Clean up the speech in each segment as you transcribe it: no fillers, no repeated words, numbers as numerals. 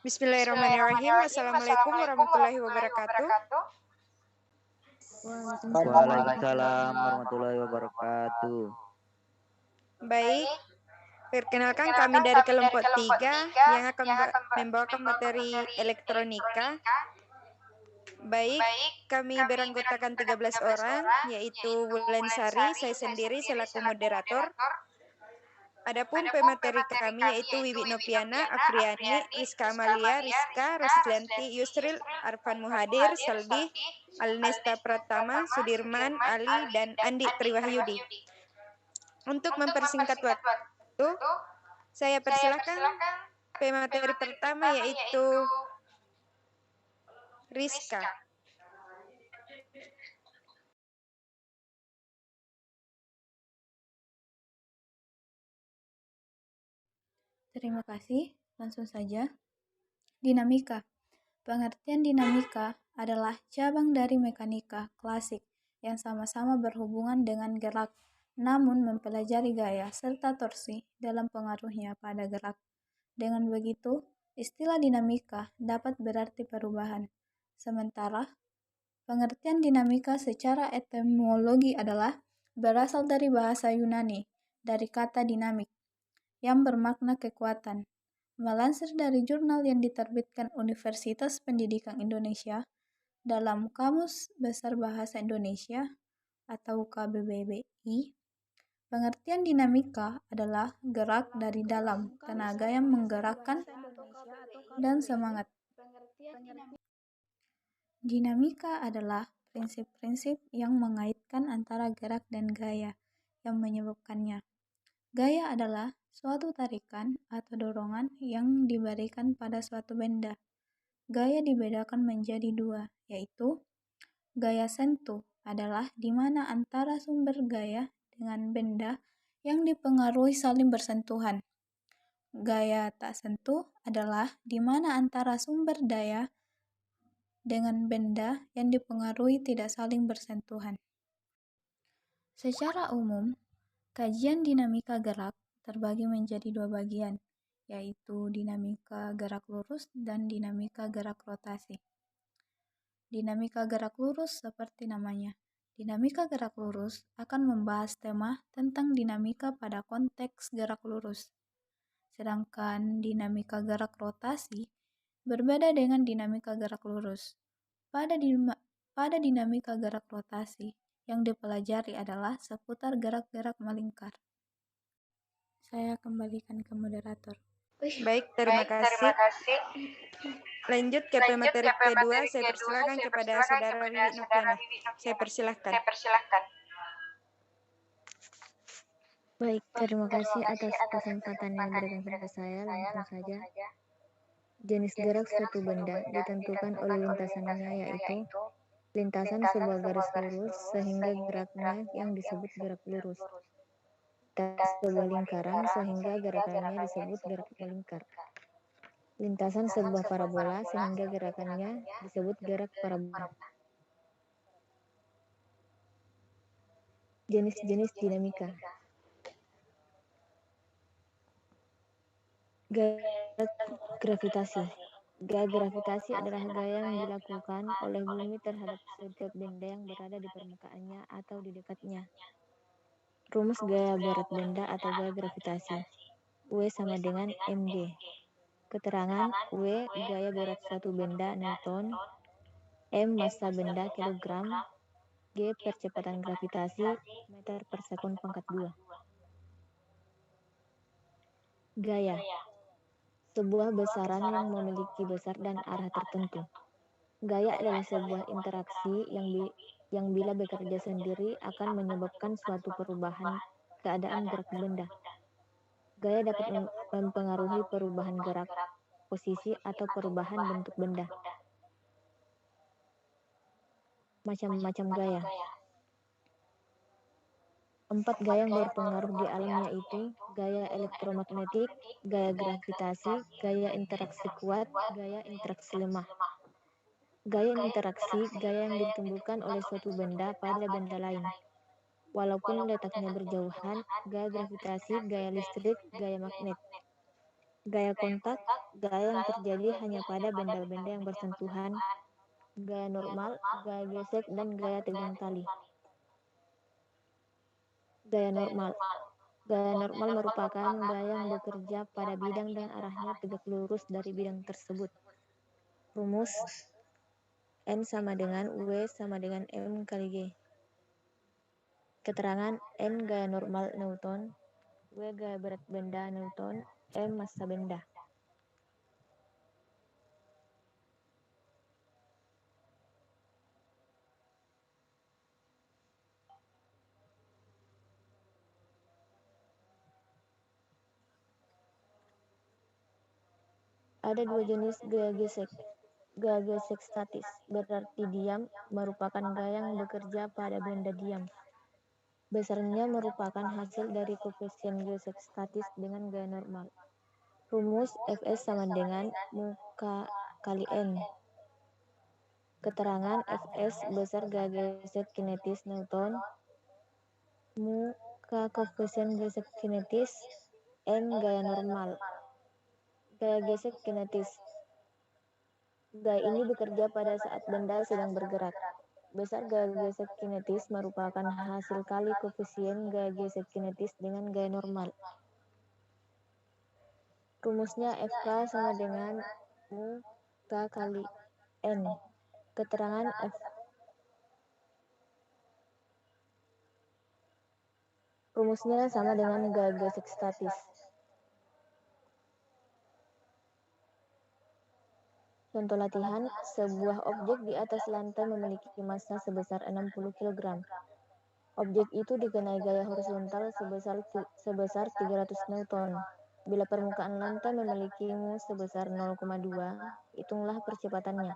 Bismillahirrahmanirrahim. Assalamualaikum warahmatullahi wabarakatuh. Waalaikumsalam warahmatullahi wabarakatuh. Baik, perkenalkan kami dari kelompok 3 yang akan membawakan materi elektronika. Baik, kami beranggotakan 13 orang, yaitu Wulansari, saya sendiri selaku moderator. Adapun pemateri kami yaitu Wiwi Nopiana, Afriani, Rizka Amalia, Rizka, Roslianti, Yusril, Arfan Muhadir, Saldi, Alnesta Pratama, Sudirman, Ali, dan Andi Triwahyudi. Untuk mempersingkat waktu, saya persilakan pemateri pertama yaitu Rizka. Terima kasih, langsung saja. Dinamika. Pengertian dinamika adalah cabang dari mekanika klasik yang sama-sama berhubungan dengan gerak, namun mempelajari gaya serta torsi dalam pengaruhnya pada gerak. Dengan begitu, istilah dinamika dapat berarti perubahan. Sementara, pengertian dinamika secara etimologi adalah berasal dari bahasa Yunani, dari kata dinamik, yang bermakna kekuatan. Melansir dari jurnal yang diterbitkan Universitas Pendidikan Indonesia dalam Kamus Besar Bahasa Indonesia atau KBBI, pengertian dinamika adalah gerak dari dalam, tenaga yang menggerakkan, dan semangat. Dinamika adalah prinsip-prinsip yang mengaitkan antara gerak dan gaya yang menyebabkannya. Gaya adalah suatu tarikan atau dorongan yang diberikan pada suatu benda. Gaya dibedakan menjadi dua, yaitu gaya sentuh adalah di mana antara sumber gaya dengan benda yang dipengaruhi saling bersentuhan. Gaya tak sentuh adalah di mana antara sumber daya dengan benda yang dipengaruhi tidak saling bersentuhan. Secara umum, kajian dinamika gerak terbagi menjadi dua bagian, yaitu dinamika gerak lurus dan dinamika gerak rotasi. Dinamika gerak lurus seperti namanya. Dinamika gerak lurus akan membahas tema tentang dinamika pada konteks gerak lurus. Sedangkan dinamika gerak rotasi berbeda dengan dinamika gerak lurus. Pada dinamika gerak rotasi, yang dipelajari adalah seputar gerak-gerak melingkar. Saya kembalikan ke moderator. Baik, terima kasih. Lanjut ke pemateri kedua, saya persilakan kepada Saudara Wiwi Nopiana. Saya persilahkan. Baik, terima kasih atas kesempatan yang diberikan kepada saya. Langsung saja. Jenis gerak suatu benda ditentukan oleh lintasannya, yaitu lintasan sebuah garis lurus sehingga geraknya yang disebut gerak lurus. Lintasan sebuah lingkaran sehingga gerakannya disebut gerak melingkar. Lintasan sebuah parabola sehingga gerakannya disebut gerak parabola. Jenis-jenis dinamika. Gaya gravitasi. Gaya gravitasi adalah gaya yang dilakukan oleh bumi terhadap setiap benda yang berada di permukaannya atau di dekatnya. Rumus gaya berat benda atau gaya gravitasi. W sama dengan mg. Keterangan W gaya berat suatu benda Newton, m massa benda kilogram, g percepatan gravitasi meter per sekon pangkat 2. Gaya. Sebuah besaran yang memiliki besar dan arah tertentu. Gaya adalah sebuah interaksi yang bila bekerja sendiri akan menyebabkan suatu perubahan keadaan gerak benda. Gaya dapat mempengaruhi perubahan gerak, posisi, atau perubahan bentuk benda. Macam-macam gaya. 4 gaya yang berpengaruh di alam yaitu gaya elektromagnetik, gaya gravitasi, gaya interaksi kuat, gaya interaksi lemah. Gaya interaksi, gaya yang ditumbuhkan oleh suatu benda pada benda lain. Walaupun letaknya berjauhan, gaya gravitasi, gaya listrik, gaya magnet. Gaya kontak, gaya yang terjadi hanya pada benda-benda yang bersentuhan. Gaya normal, gaya gesek, dan gaya tegang tali. Gaya normal. Gaya normal merupakan gaya yang bekerja pada bidang dan arahnya tegak lurus dari bidang tersebut. Rumus N sama dengan W sama dengan M kali G. Keterangan N gaya normal Newton, W gaya berat benda Newton, M massa benda. Ada dua jenis gaya gesek. Gaya gesek statis, berarti diam, merupakan gaya yang bekerja pada benda diam. Besarnya merupakan hasil dari koefisien gesek statis dengan gaya normal. Rumus Fs sama dengan mu K kali N. Keterangan Fs besar gaya gesek kinetis Newton, mu K koefisien gesek kinetis, N gaya normal. Gaya gesek kinetis. Gaya ini bekerja pada saat benda sedang bergerak. Besar gaya gesek kinetis merupakan hasil kali koefisien gaya gesek kinetis dengan gaya normal. Rumusnya Fk sama dengan mu K kali N. Keterangan rumusnya sama dengan gaya gesek statis. Contoh latihan, sebuah objek di atas lantai memiliki massa sebesar 60 kg. Objek itu dikenai gaya horizontal sebesar 300 Newton. Bila permukaan lantai memiliki mu sebesar 0,2, hitunglah percepatannya.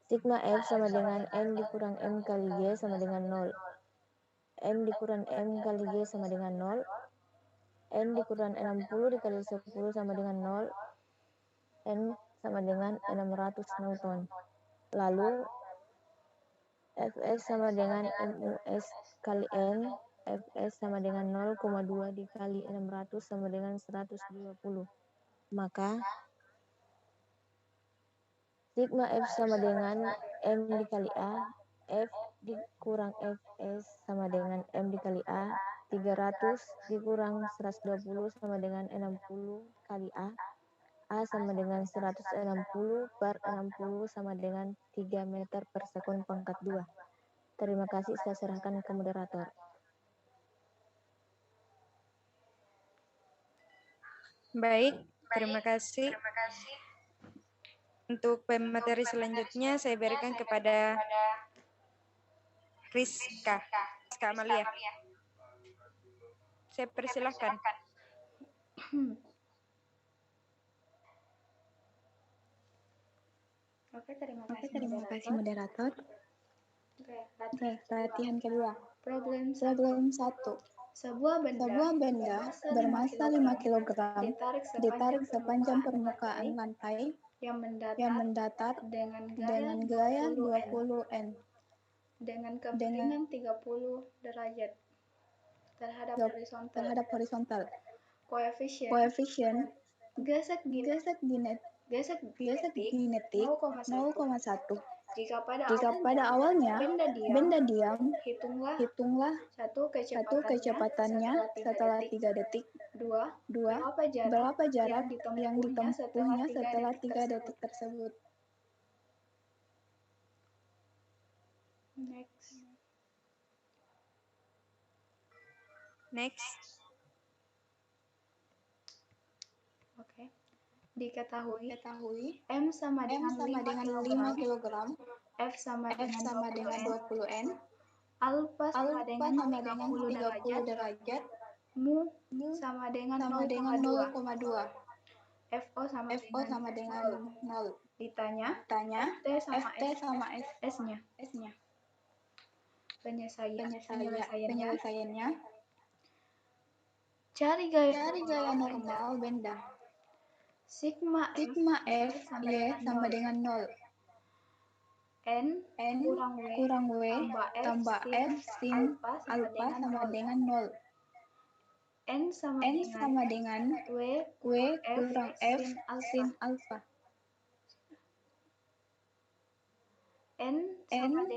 Sigma F sama dengan N dikurang M kali G sama dengan 0. M dikurang M kali G sama dengan 0. N dikurang 60 dikali 10 sama dengan 0. N sama dengan 600 Newton. Lalu Fs sama dengan MUS kali N. Fs sama dengan 0,2 dikali 600 sama dengan 120. Maka sigma F sama dengan M dikali A. F dikurang Fs sama dengan M dikali A. 300 dikurang 120 sama dengan 60 kali A. A sama dengan 160 per 60 sama dengan 3 meter per sekon pangkat 2. Terima kasih, saya serahkan ke moderator. Baik, terima kasih. Untuk pemateri selanjutnya saya berikan kepada Rizka Amalia. Saya persilahkan. Oke, terima kasih moderator. Oke, latihan kedua. Problem 1. Sebuah benda bermassa 5 kg ditarik sepanjang permukaan lantai yang mendatar dengan gaya 20 N dengan kemiringan 30 derajat terhadap horizontal. Koefisien gesek kinetik 0,1. Jika pada awalnya benda diam, hitunglah satu kecepatannya setelah 3 detik. 2. Berapa jarak yang ditempuhnya setelah 3 detik tersebut. Next. Oke. Diketahui M sama dengan 5 kg, F sama dengan 20 N, alfa sama dengan 30 derajat, mu sama dengan 0,2, FO sama dengan 0. Ditanya FT sama S-nya. Penyelesaiannya, cari gaya normal benda. Sigma F Y sama dengan 0. N kurang W tambah F sin alpha sama dengan 0. N sama dengan W kurang F sin alfa. N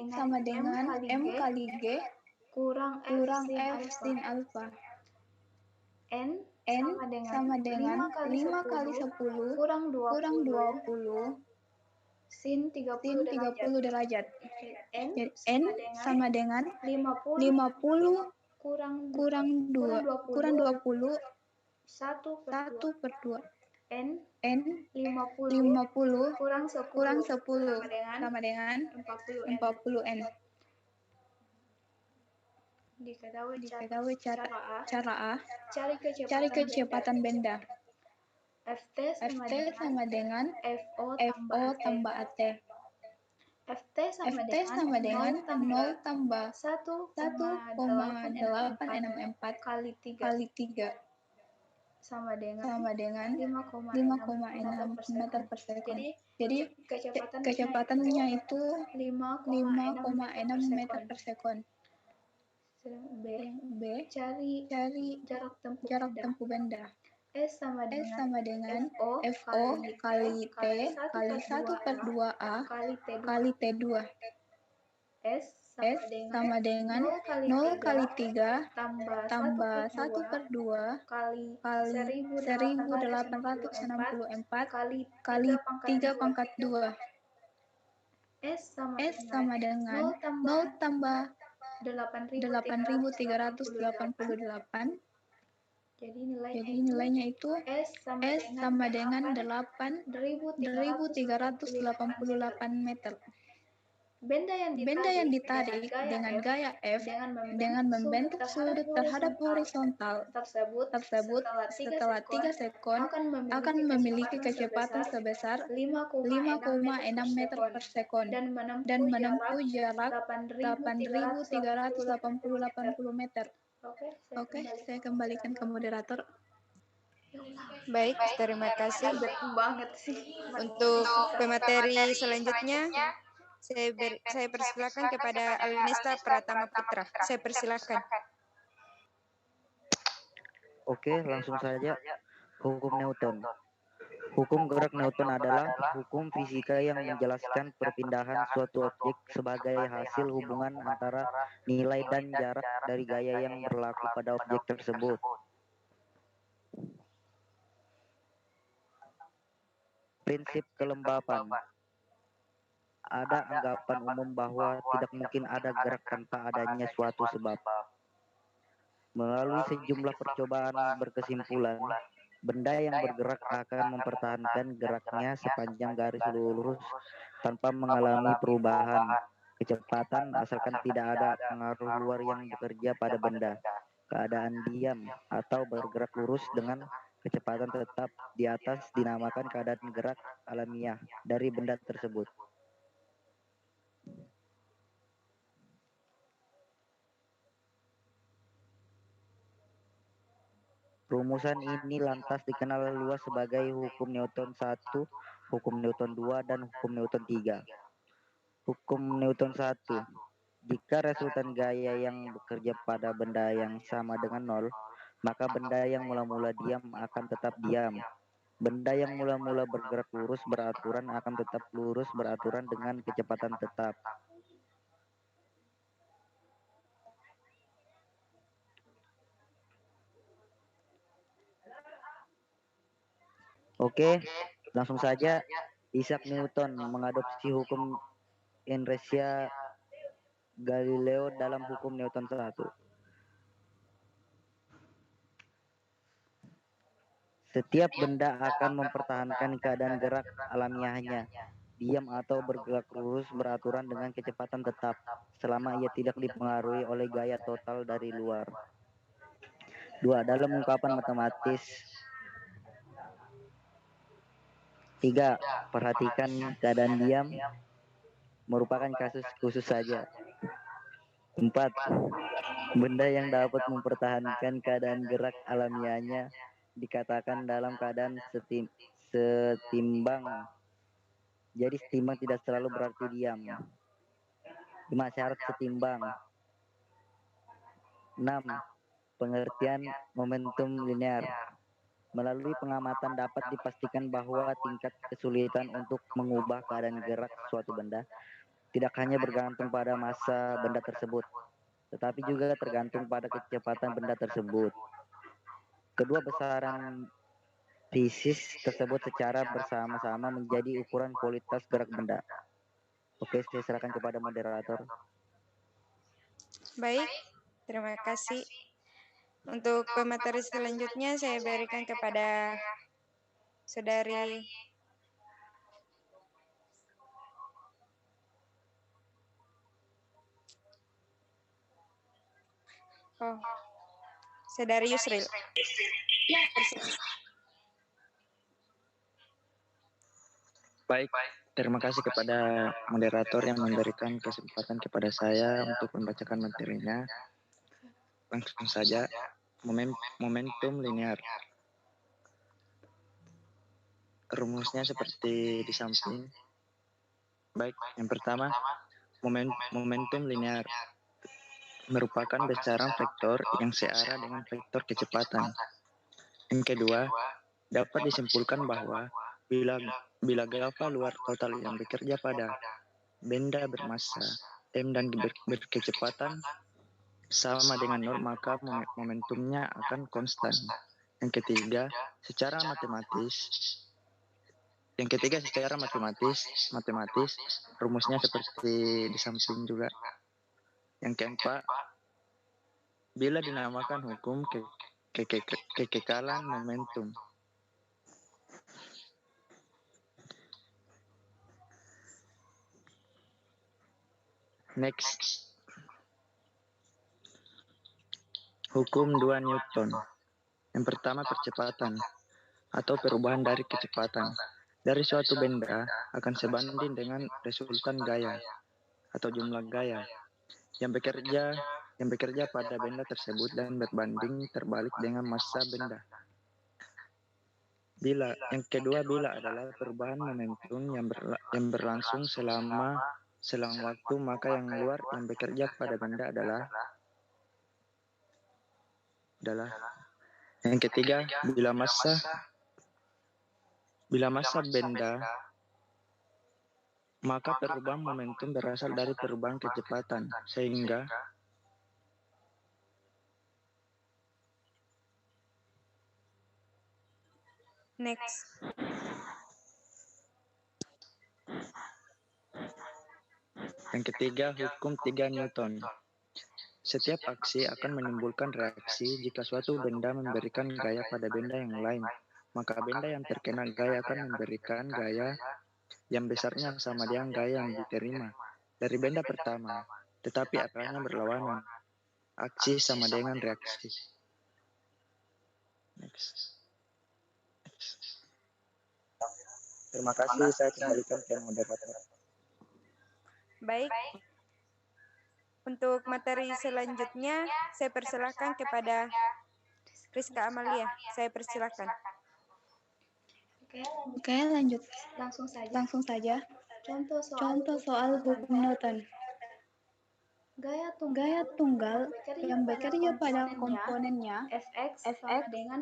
sama dengan M kali G kurang F sin alfa. N sama dengan 5 kali 10 kurang 20 sin 30 derajat. Jadi N sama dengan 50 kurang 20 1 per 2. N 50 kurang 10 sama dengan 40 N. Diketahui cara A, cari kecepatan benda. Ft sama dengan FO tambah AT. Ft sama dengan 0 tambah 1,864 kali 3 sama dengan 5,6 meter per sekon. Jadi kecepatannya itu 5,6 meter per sekon. B, cari jarak tempuh benda. S sama dengan FO kali T kali 1 per 2A kali T2. S sama dengan 0 kali 3 tambah 1 per 2 kali 1864 kali 3 pangkat 2. S sama dengan 0 tambah 8.388. Jadi nilainya itu S sama dengan 8.388 meter. Benda yang ditarik dengan gaya F dengan membentuk sudut terhadap horizontal tersebut setelah 3 sekon akan memiliki kecepatan sebesar 5,6 meter per sekon dan menempuh jarak 8.380 meter. Oke, saya kembalikan ke moderator. Baik, terima kasih. Banget sih. Untuk pemateri selanjutnya, saya persilakan kepada Alinesta Pratama Putra. Saya persilakan. Oke, langsung saja. Hukum Newton. Hukum gerak Newton adalah hukum fisika yang menjelaskan perpindahan suatu objek sebagai hasil hubungan antara nilai dan jarak dari gaya yang berlaku pada objek tersebut. Prinsip kelembapan. Ada anggapan umum bahwa tidak mungkin ada gerak tanpa adanya suatu sebab. Melalui sejumlah percobaan berkesimpulan, benda yang bergerak akan mempertahankan geraknya sepanjang garis lurus tanpa mengalami perubahan kecepatan asalkan tidak ada pengaruh luar yang bekerja pada benda. Keadaan diam atau bergerak lurus dengan kecepatan tetap di atas dinamakan keadaan gerak alamiah dari benda tersebut. Rumusan ini lantas dikenal luas sebagai hukum Newton 1, hukum Newton 2, dan hukum Newton 3. Hukum Newton 1. Jika resultan gaya yang bekerja pada benda yang sama dengan 0, maka benda yang mula-mula diam akan tetap diam. Benda yang mula-mula bergerak lurus beraturan akan tetap lurus beraturan dengan kecepatan tetap. Oke, langsung saja. Isaac Newton mengadopsi hukum inersia Galileo dalam hukum Newton 1. Setiap benda akan mempertahankan keadaan gerak alamiahnya, diam atau bergerak lurus beraturan dengan kecepatan tetap, selama ia tidak dipengaruhi oleh gaya total dari luar. 2. Dalam ungkapan matematis. 3. Perhatikan keadaan diam merupakan kasus khusus saja. 4. Benda yang dapat mempertahankan keadaan gerak alamiahnya dikatakan dalam keadaan setimbang. Jadi setimbang tidak selalu berarti diam. 5. Syarat setimbang. 6. Pengertian momentum linear. Melalui pengamatan dapat dipastikan bahwa tingkat kesulitan untuk mengubah keadaan gerak suatu benda tidak hanya bergantung pada massa benda tersebut, tetapi juga tergantung pada kecepatan benda tersebut. Kedua besaran fisis tersebut secara bersama-sama menjadi ukuran kualitas gerak benda. Oke, saya serahkan kepada moderator. Baik, terima kasih. Untuk pemateri selanjutnya saya berikan kepada Saudari Saudari Yusril. Baik, terima kasih kepada moderator yang memberikan kesempatan kepada saya untuk membacakan materinya. Langsung saja, momentum linear. Rumusnya seperti di samping. Baik, yang pertama, momentum linear merupakan besaran vektor yang searah dengan vektor kecepatan. Yang kedua, dapat disimpulkan bahwa bila gava luar total yang bekerja pada benda bermassa m dan berkecepatan sama dengan nol, maka momentumnya akan konstan. Yang ketiga, secara matematis, rumusnya seperti di samping juga. Yang keempat, bila dinamakan hukum kekekalan momentum. Next, hukum 2 Newton. Yang pertama, percepatan atau perubahan dari kecepatan dari suatu benda akan sebanding dengan resultan gaya atau jumlah gaya yang bekerja pada benda tersebut dan berbanding terbalik dengan massa benda. Yang kedua adalah perubahan momentum yang berlangsung selang waktu, maka yang luar yang bekerja pada benda adalah yang ketiga, bila massa benda, maka perubahan momentum berasal dari perubahan kecepatan, sehingga next. Yang ketiga, hukum 3 Newton. Setiap aksi akan menimbulkan reaksi jika suatu benda memberikan gaya pada benda yang lain. Maka benda yang terkena gaya akan memberikan gaya yang besarnya sama dengan gaya yang diterima dari benda pertama. Tetapi arahnya berlawanan. Aksi sama dengan reaksi. Next. Terima kasih, saya kembalikan ke moderator. Baik. Untuk materi selanjutnya, saya persilahkan kepada Rizka Amalia. Saya persilahkan. Oke, lanjut. Langsung saja. Contoh soal hukum Newton. Gaya tunggal yang bekerja pada komponennya Fx sama dengan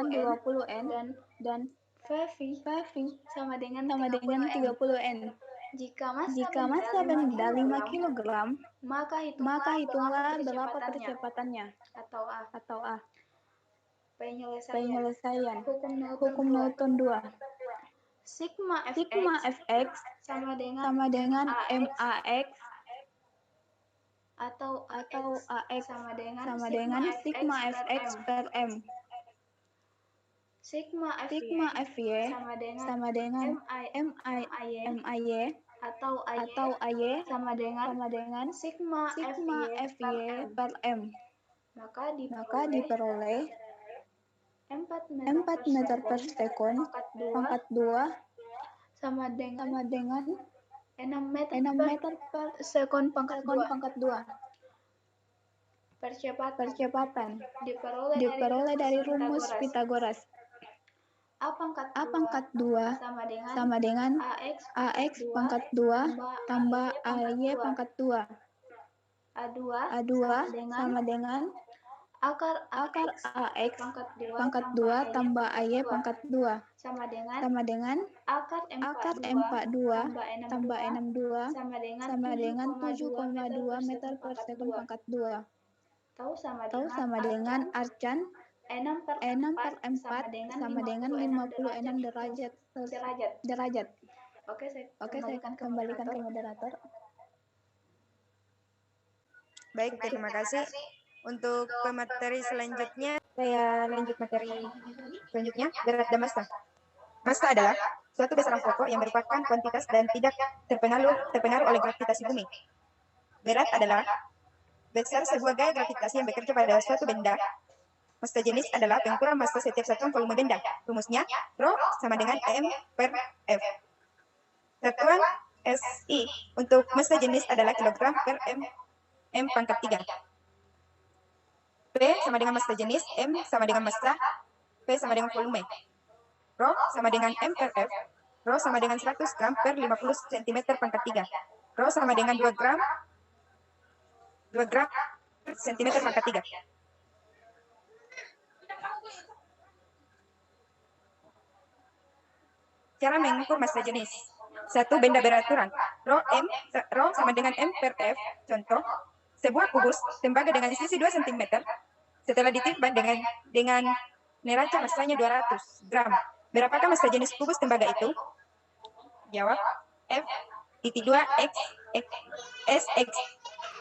20N dan Vv sama dengan 30N. Jika massa benda 5 kg, maka hitunglah berapa percepatannya atau A. Penyelesaian hukum Newton 2. Sigma Fx sama dengan MAX atau AX sama dengan sigma Fx per M. Sigma Fy sama dengan MIY atau AY sama dengan sigma Fy per M. Maka diperoleh 4 meter per sekon pangkat 2 sama dengan 6 meter per sekon pangkat 2. Percepatan diperoleh dari rumus Pythagoras. A pangkat 2 sama dengan AX pangkat 2 tambah AY pangkat 2. A2 sama dengan A Akar AX pangkat 2 tambah AY pangkat 2 sama dengan akar M42 tambah E62 sama dengan 7,2 meter per sekon pangkat 2. Tahu sama dengan arcan E6/4 sama dengan 56 derajat. Oke, saya kembalikan ke moderator. Baik, terima kasih. Untuk pemateri selanjutnya, saya lanjut materi selanjutnya, berat dan massa. Massa adalah suatu besaran pokok yang merupakan kuantitas dan tidak terpengaruh oleh gravitasi bumi. Berat adalah besar sebuah gaya gravitasi yang bekerja pada suatu benda. Massa jenis adalah pengukuran massa setiap satuan volume benda. Rumusnya, Rho sama dengan M per F. Satuan SI untuk massa jenis adalah kilogram per M pangkat 3. P sama dengan massa jenis, M sama dengan massa, P sama dengan volume. Rho sama dengan M per F. Rho sama dengan 100 gram per 50 cm pangkat 3. Rho sama dengan 2 gram per cm pangkat 3. Cara mengukur massa jenis. Satu benda beraturan. Rho sama dengan M per F. Contoh, sebuah kubus tembaga dengan sisi 2 cm setelah ditimbang dengan neraca massanya 200 gram. Berapakah massa jenis kubus tembaga itu? Jawab, F/2 X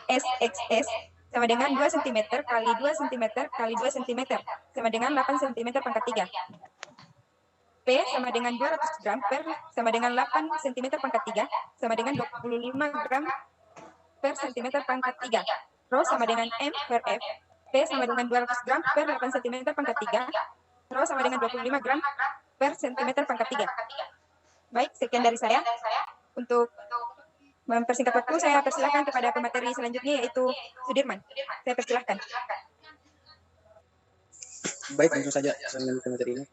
SXS sama dengan 2 cm kali 2 cm kali 2 cm sama dengan 8 cm pangkat 3. P sama dengan 200 gram per sama dengan 8 cm pangkat 3 sama dengan 25 gram per cm pangkat 3. Rho sama dengan M per F. P sama dengan 200 gram per 8 cm pangkat 3. Rho sama dengan 25 gram per cm pangkat 3. Baik, sekian dari saya. Untuk mempersingkat waktu, saya persilahkan kepada pemateri selanjutnya, yaitu Sudirman. Saya persilahkan. Baik, langsung saja saya melanjutkan materi ini.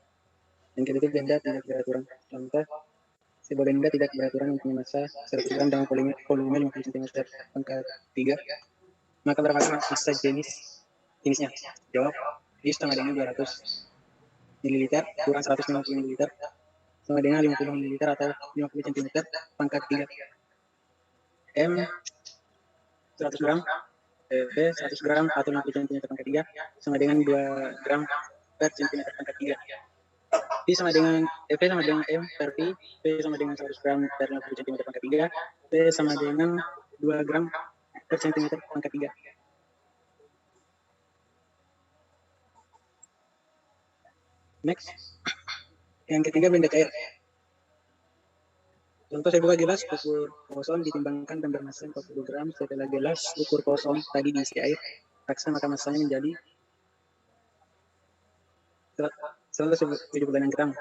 Yang ketiga, benda tidak beraturan. Contoh, sebuah benda tidak beraturan mempunyai massa 100 gram dengan volume 50 cm pangkat 3. Maka berapakah massa jenisnya? Jawab, I sama dengan 200 ml kurang 150 ml sama dengan 50 ml atau 50 cm pangkat 3. M 100 gram, B 100 gram atau 50 cm pangkat 3 sama dengan 2 gram per cm pangkat 3. P sama dengan M per P, P sama dengan 100 gram per 50 cm pangkat 3, P sama dengan 2 gram per cm pangkat 3. Next, yang ketiga, benda cair. Contoh, sebuah gelas ukur kosong ditimbangkan dan bermassa 40 gram. Setelah gelas ukur kosong tadi diisi air paksa, maka massanya menjadi 176 gram.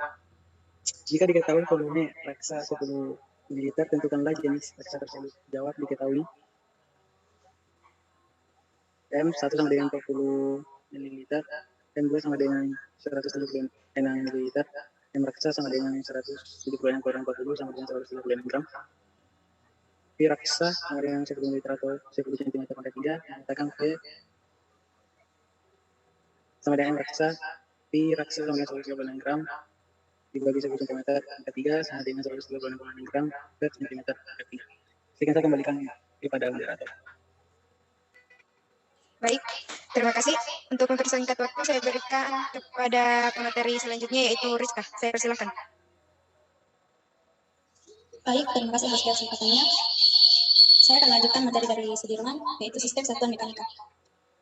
Jika diketahui volume raksa 10 ml, tentukanlah jenis raksa tersebut. Jawab, diketahui M 1 sama dengan 40 ml, M 2 sama dengan 176 ml, M raksa sama dengan 176 kurang 40 sama dengan 176 gram. P raksa sama dengan 10 ml atau 10 cm pangkat 3, mengatakan P sama dengan M raksa, P raksa sama dengan 136 gram dibagi 10 cm pangkat 3 sama dengan 136 gram per cm pangkat 3. Sekian, saya kembalikan kepada moderator. Baik, terima kasih. Untuk mempersingkat waktu, saya berikan kepada pemateri selanjutnya, yaitu Rizka. Saya persilahkan. Baik, terima kasih atas kesempatannya. Saya akan lanjutkan materi dari Sudirman, yaitu sistem satuan mekanika.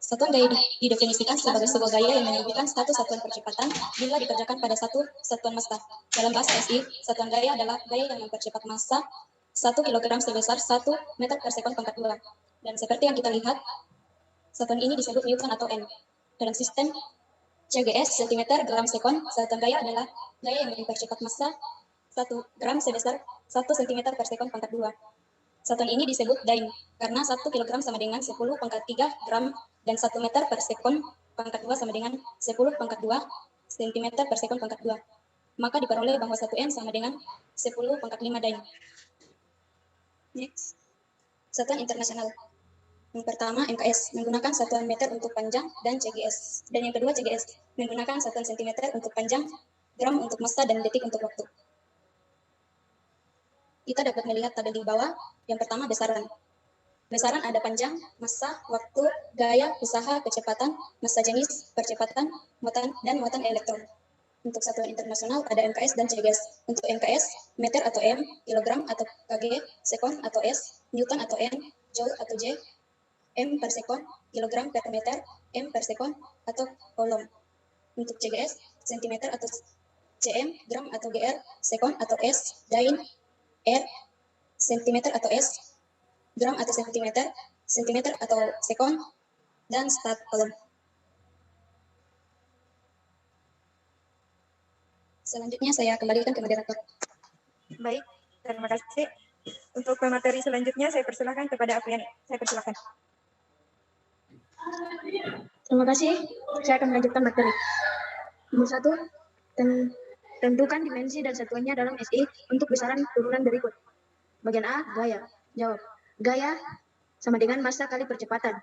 Satuan gaya didefinisikan sebagai sebuah gaya yang menunjukkan satu satuan percepatan bila dikerjakan pada satu satuan massa. Dalam bahasa SI, satuan gaya adalah gaya yang mempercepat massa 1 kg sebesar 1 meter per sekon pangkat 2. Dan seperti yang kita lihat, satuan ini disebut Newton atau N. Dalam sistem CGS, cm gram sekon, satuan gaya adalah gaya yang mempercepat massa 1 gram sebesar 1 cm per sekon pangkat 2. Satuan ini disebut Dyne, karena 1 kg sama dengan 10 pangkat 3 gram dan 1 meter per sekon pangkat 2 sama dengan 10 pangkat 2 cm per sekon pangkat 2. Maka diperoleh bahwa 1 N sama dengan 10 pangkat 5 Dyne. Next, satuan internasional. Yang pertama MKS menggunakan satuan meter untuk panjang dan CGS. Dan yang kedua CGS menggunakan satuan sentimeter untuk panjang, gram untuk massa dan detik untuk waktu. Kita dapat melihat tabel di bawah. Yang pertama besaran. Besaran ada panjang, massa, waktu, gaya, usaha, kecepatan, massa jenis, percepatan, muatan, dan muatan elektron. Untuk satuan internasional ada MKS dan CGS. Untuk MKS, meter atau M, kilogram atau kg, sekon atau S, newton atau N, joule atau J, M per sekon, kilogram per meter, M per sekon atau kolom. Untuk CGS, sentimeter atau cm, gram atau gr, sekon atau S, dain, r, sentimeter atau S, gram atau sentimeter, sentimeter atau sekon, dan stat kolom. Selanjutnya saya kembalikan ke moderator. Baik, terima kasih. Untuk pemateri selanjutnya saya persilahkan kepada Apriani. Saya persilahkan. Terima kasih. Saya akan melanjutkan materi. Nomor 1, tentukan dimensi dan satuannya dalam SI untuk besaran turunan berikut. Bagian A, gaya. Jawab. Gaya sama dengan massa kali percepatan.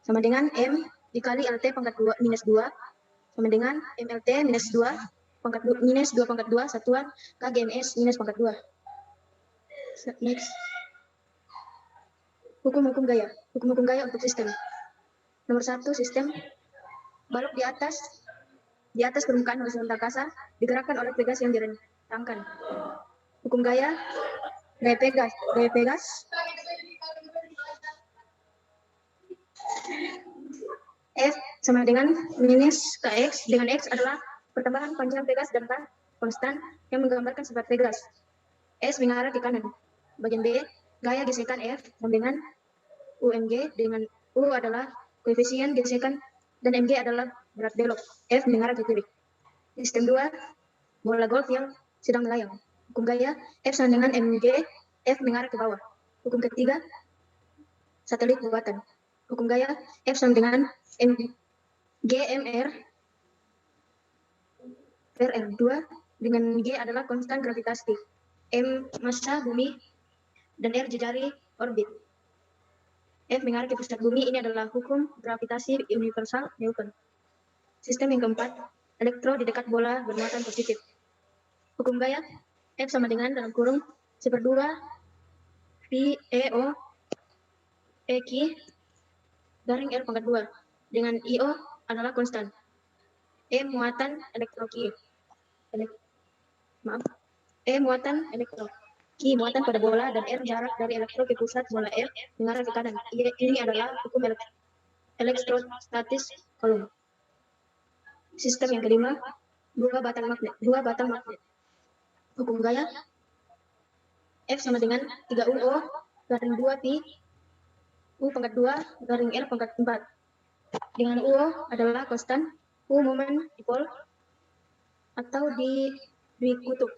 Sama dengan M dikali LT pangkat 2 minus 2. Sama dengan MLT minus 2 pangkat 2 satuan KGMS minus pangkat 2. Next. Hukum-hukum gaya. Hukum-hukum gaya untuk sistem. Nomor 1, sistem. Balok di atas permukaan horizontal kasa digerakkan oleh pegas yang direntangkan. Hukum gaya pegas F sama dengan minus KX, dengan X adalah pertambahan panjang pegas dan K konstan yang menggambarkan sifat pegas. S mengarah ke kanan. Bagian B, gaya gesekan F sama dengan UMG, dengan U adalah koefisien gesekan dan MG adalah berat belok. F mengarah ke kiri. Sistem 2, bola golf yang sedang melayang. Hukum gaya F sama dengan MG, F mengarah ke bawah. Hukum ketiga, satelit buatan. Hukum gaya F sama dengan GMR per R2, dengan G adalah konstan gravitasi, M massa bumi, dan R jejari orbit. F mengarah ke pusat bumi, ini adalah hukum gravitasi universal Newton. Sistem yang keempat, elektro di dekat bola bermuatan positif. Hukum gaya F sama dengan dalam kurung 1/2 V EO EQ garing R pangkat 2, dengan IO adalah konstan. E muatan elektro Q. Muatan elektro. Q muatan pada bola, dan R jarak dari elektro ke pusat bola R mengarah ke kanan. Ini adalah hukum elektrostatis kolom. Sistem yang kelima, dua batang magnet. Hukum gaya F sama dengan 3UO garing 2 pi U pangkat 2 garing R pangkat 4. Dengan UO adalah konstan, U momen dipol atau di kutub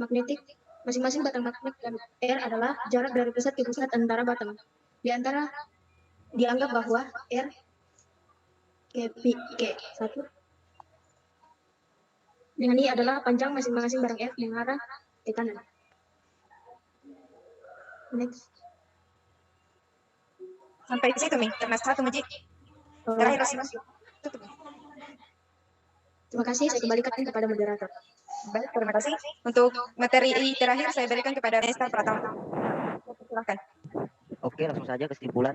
magnetik. Masing-masing batang magnet dan R adalah jarak dari pusat ke pusat antara batang. Dianggap bahwa R K1 dengan I adalah panjang masing-masing barang F mengarah ke kanan. Next. Sampai di situ, Mi. Karena 1, Muji. Terakhir, tutup. Terima kasih, saya kembalikan kepada moderator. Baik, terima kasih. Untuk materi terakhir saya berikan kepada Nesta Pratama. Silakan. Oke, langsung saja kesimpulan.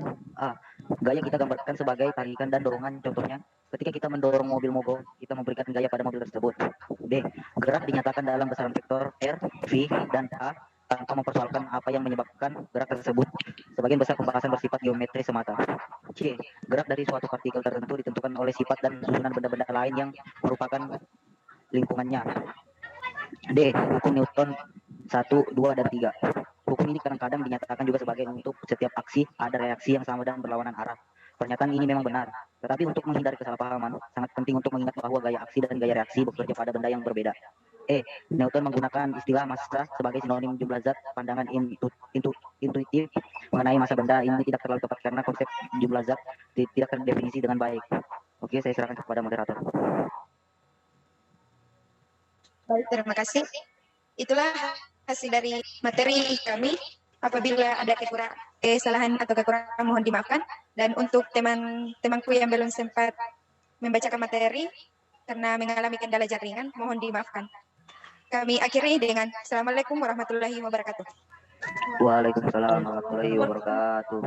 Gaya kita gambarkan sebagai tarikan dan dorongan. Contohnya, ketika kita mendorong mobil mogok, kita memberikan gaya pada mobil tersebut. D. Gerak dinyatakan dalam besaran vektor R, V, dan A tanpa mempersoalkan apa yang menyebabkan gerak tersebut. Sebagian besar pembahasan bersifat geometri semata. C. Gerak dari suatu partikel tertentu ditentukan oleh sifat dan susunan benda-benda lain yang merupakan lingkungannya. D. Hukum Newton 1, 2, dan 3. Hukum ini kadang-kadang dinyatakan juga sebagai untuk setiap aksi ada reaksi yang sama dan berlawanan arah. Pernyataan ini memang benar, tetapi untuk menghindari kesalahpahaman, sangat penting untuk mengingat bahwa gaya aksi dan gaya reaksi bekerja pada benda yang berbeda. Newton menggunakan istilah massa sebagai sinonim jumlah zat. Pandangan intuitif mengenai massa benda ini tidak terlalu tepat karena konsep jumlah zat tidak terdefinisi dengan baik. Oke, saya serahkan kepada moderator. Baik, terima kasih. Itulah hasil dari materi kami. Apabila ada kesalahan atau kekurangan mohon dimaafkan. Dan untuk teman-temanku yang belum sempat membacakan materi karena mengalami kendala jaringan, mohon dimaafkan. Kami akhiri dengan Assalamualaikum warahmatullahi wabarakatuh. Waalaikumsalam warahmatullahi wabarakatuh.